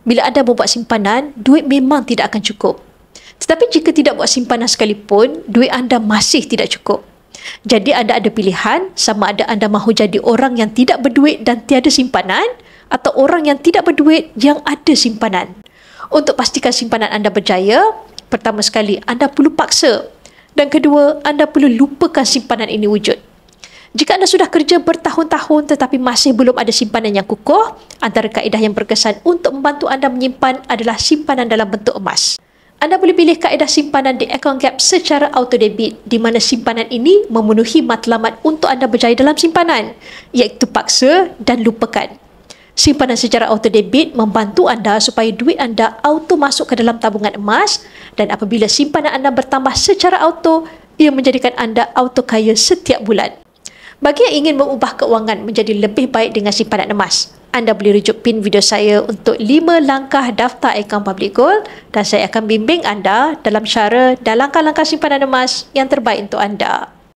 Bila anda membuat simpanan, duit memang tidak akan cukup. Tetapi jika tidak buat simpanan sekalipun, duit anda masih tidak cukup. Jadi anda ada pilihan sama ada anda mahu jadi orang yang tidak berduit dan tiada simpanan atau orang yang tidak berduit yang ada simpanan. Untuk pastikan simpanan anda berjaya, pertama sekali anda perlu paksa dan kedua anda perlu lupakan simpanan ini wujud. Jika anda sudah kerja bertahun-tahun tetapi masih belum ada simpanan yang kukuh, antara kaedah yang berkesan untuk membantu anda menyimpan adalah simpanan dalam bentuk emas. Anda boleh pilih kaedah simpanan di account gap secara auto debit di mana simpanan ini memenuhi matlamat untuk anda berjaya dalam simpanan, iaitu paksa dan lupakan. Simpanan secara auto debit membantu anda supaya duit anda auto masuk ke dalam tabungan emas dan apabila simpanan anda bertambah secara auto, ia menjadikan anda auto kaya setiap bulan. Bagi yang ingin mengubah keuangan menjadi lebih baik dengan simpanan emas, anda boleh rujuk pin video saya untuk 5 langkah daftar akaun Public Gold dan saya akan bimbing anda dalam cara dan langkah-langkah simpanan emas yang terbaik untuk anda.